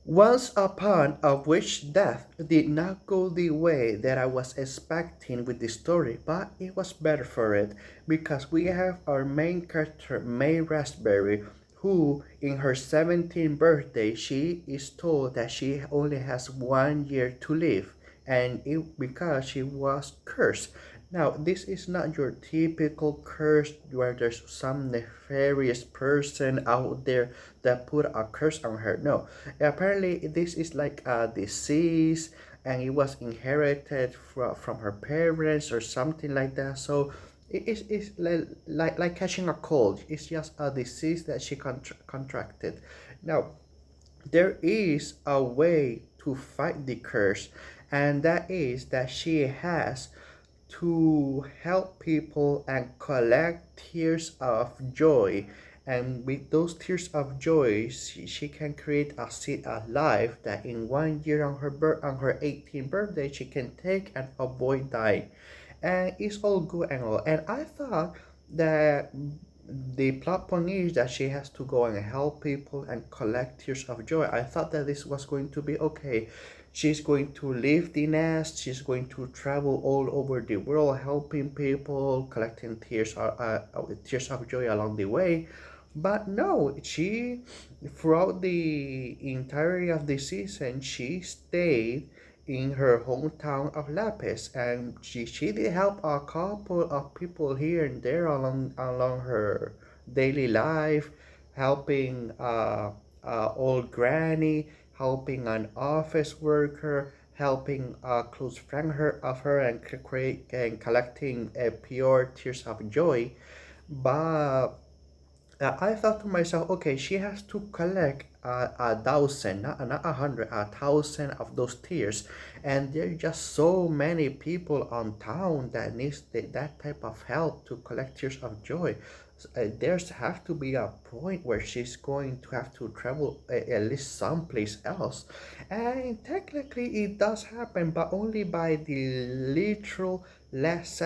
Once upon a witch death did not go the way that I was expecting with the story, but it was better for it because we have our main character, May Raspberry, who in her 17th birthday she is told that she only has 1 year to live, and it because she was cursed. Now, this is not your typical curse where there's some nefarious person out there that put a curse on her. No, apparently this is like a disease and it was inherited from her parents or something like that. So it's like catching a cold. It's just a disease that she contracted. Now, there is a way to fight the curse, and that is that she has to help people and collect tears of joy. And with those tears of joy, she can create a seed of life that in 1 year on her 18th birthday she can take and avoid dying. And it's all good and all. And I thought that the plot point is that she has to go and help people and collect tears of joy. I thought that this was going to be okay. She's going to leave the nest. She's going to travel all over the world, helping people, collecting tears of joy along the way. But no, she, throughout the entirety of the season, she stayed in her hometown of Lapis, and she did help a couple of people here and there along her daily life, helping old granny, helping an office worker, helping a close friend of her, and create and collecting pure tears of joy. But I thought to myself, okay, she has to collect a thousand, not 100, 1,000 of those tears, and there are just so many people on town that needs that type of help to collect tears of joy. There's have to be a point where she's going to have to travel at least someplace else, and technically it does happen, but only by the literal last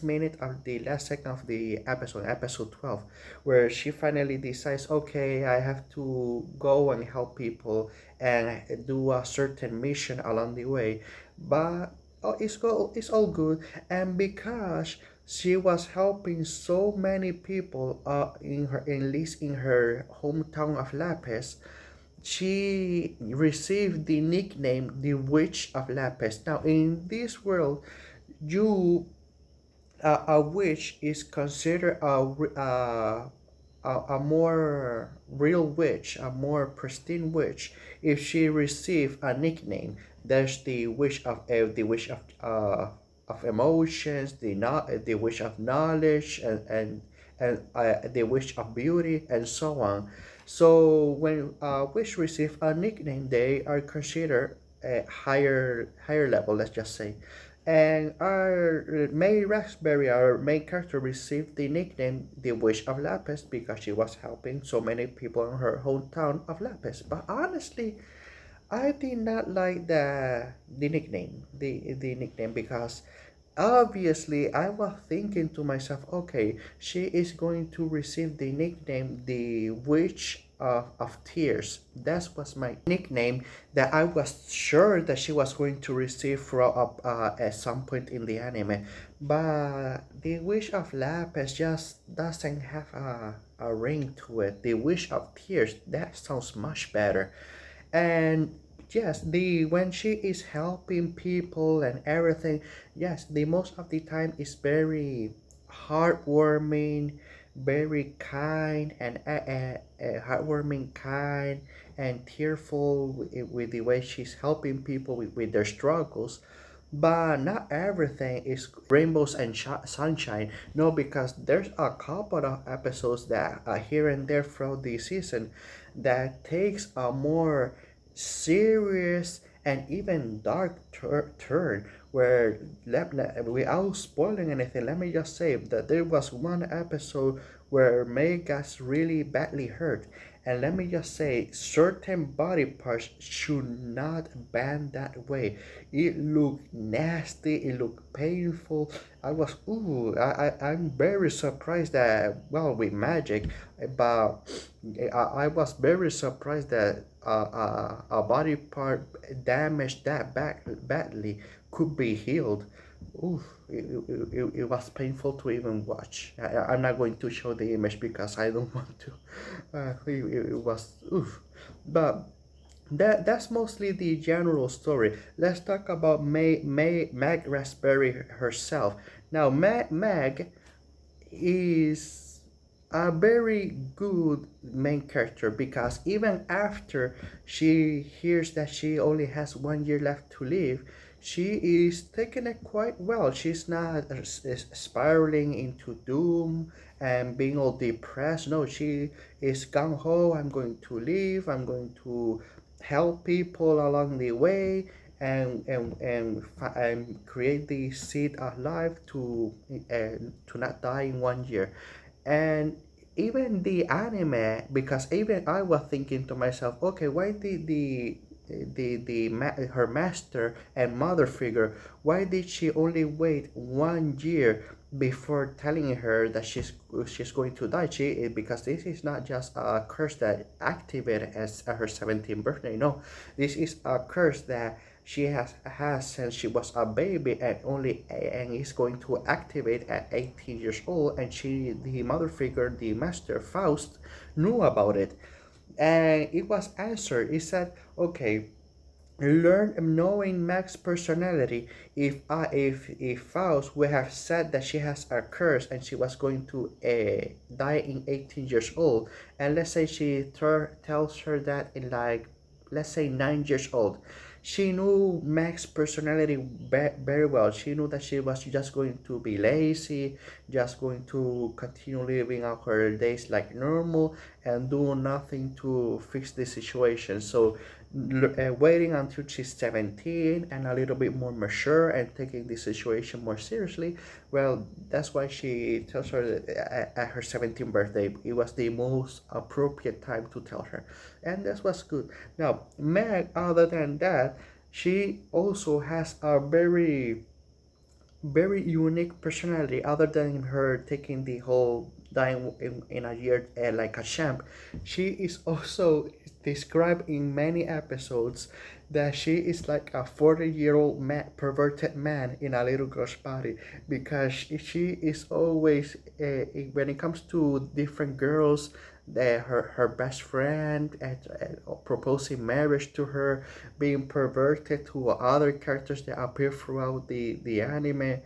minute of the last second of the episode 12, where she finally decides, okay, I have to go and help people and do a certain mission along the way. But it's all good. And because she was helping so many people in her, at least in her hometown of Lapis, she received the nickname the Witch of Lapis. Now, in this world, you a witch is considered a more real witch, a more pristine witch, if she received a nickname. There's the wish of emotions, the wish of knowledge, and the wish of beauty, and so on. So when a witch receive a nickname, they are considered a higher level. Let's just say. And our May Raspberry, our main character, received the nickname the Wish of Lapis because she was helping so many people in her hometown of Lapis. But honestly, I did not like the nickname because obviously I was thinking to myself, okay, she is going to receive the nickname the Witch of Tears. That was my nickname that I was sure that she was going to receive throughout at some point in the anime. But the Wish of Lapis just doesn't have a ring to it. The Wish of Tears, that sounds much better. And yes, the when she is helping people and everything, yes, the most of the time is very heartwarming, very kind, and heartwarming, kind, and tearful with the way she's helping people with their struggles. But not everything is rainbows and sunshine. No, because there's a couple of episodes that are here and there throughout the season that takes a more serious and even dark turn, where without spoiling anything, let me just say that there was one episode where May gets really badly hurt, And let me just say, certain body parts should not bend that way. It looked nasty, it looked painful. I'm very surprised that, well, with magic, but I was very surprised that a body part damaged that badly could be healed. Oof, it was painful to even watch. I'm not going to show the image because I don't want to. It was oof. But that's mostly the general story. Let's talk about Meg Raspberry herself. Now, Meg is a very good main character because even after she hears that she only has 1 year left to live, she is taking it quite well. She's not spiraling into doom and being all depressed. No, she is gung ho. I'm going to live. I'm going to help people along the way and create the seed alive to not die in 1 year. And even the anime, because even I was thinking to myself, okay, why did her master and mother figure, why did she only wait 1 year before telling her that she's going to die? Because this is not just a curse that activated as at her 17th birthday. No, this is a curse that she has since she was a baby and is going to activate at 18 years old, and the mother figure, the master Faust, knew about it. And it was answered. It said, okay, learn knowing Meg's personality. If Faust would have said that she has a curse and she was going to die in 18 years old, and let's say she tells her that in, like, let's say 9 years old, she knew Meg's personality very well. She knew that she was just going to be lazy, just going to continue living out her days like normal and do nothing to fix the situation. So waiting until she's 17 and a little bit more mature and taking the situation more seriously, well, that's why she tells her that at her 17th birthday it was the most appropriate time to tell her. And that was good. Now, Meg, other than that, she also has a very unique personality. Other than her taking the whole dying in a year like a champ, she is also described in many episodes that she is like a 40-year-old perverted man in a little girl's body, because she is always when it comes to different girls, her best friend proposing marriage to her, being perverted to other characters that appear throughout the anime.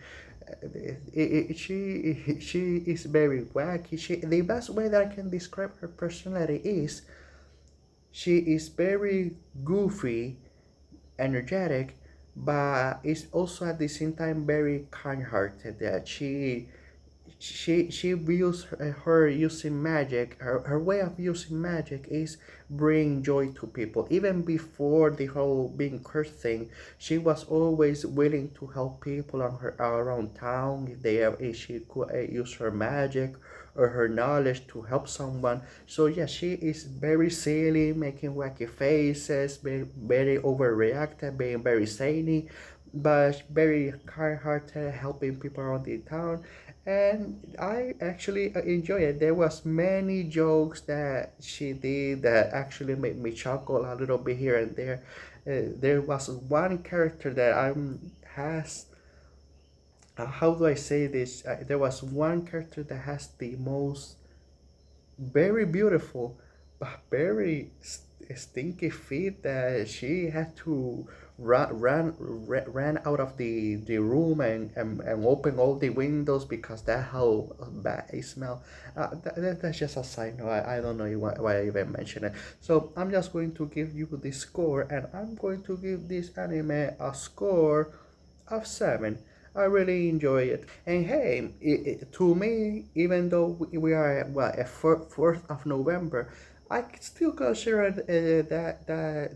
She is very wacky. The best way that I can describe her personality is she is very goofy, energetic, but is also at the same time very kind-hearted. That she views her using magic, her way of using magic is bring joy to people. Even before the whole being cursed thing, she was always willing to help people around town if she could use her magic or her knowledge to help someone. So yeah, she is very silly, making wacky faces, very overreactive, being very zany, but very kind-hearted, helping people around the town. And I actually enjoy it. There was many jokes that she did that actually made me chuckle a little bit here and there. There was one character that has how do I say this? There was one character that has the most very beautiful but very stinky feet that she had to ran out of the room and open all the windows because that how bad it smelled. That's just a side note. I don't know why I even mention it. So I'm just going to give you the score, and I'm going to give this anime a score of 7. I really enjoy it. And hey, to me, even though we are at 4th of November, I still consider that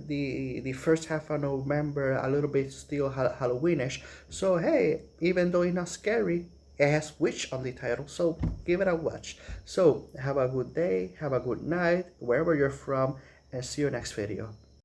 the first half of November a little bit still Halloweenish. So hey, even though it's not scary, it has witch on the title, so give it a watch. So have a good day, have a good night, wherever you're from, and see you next video.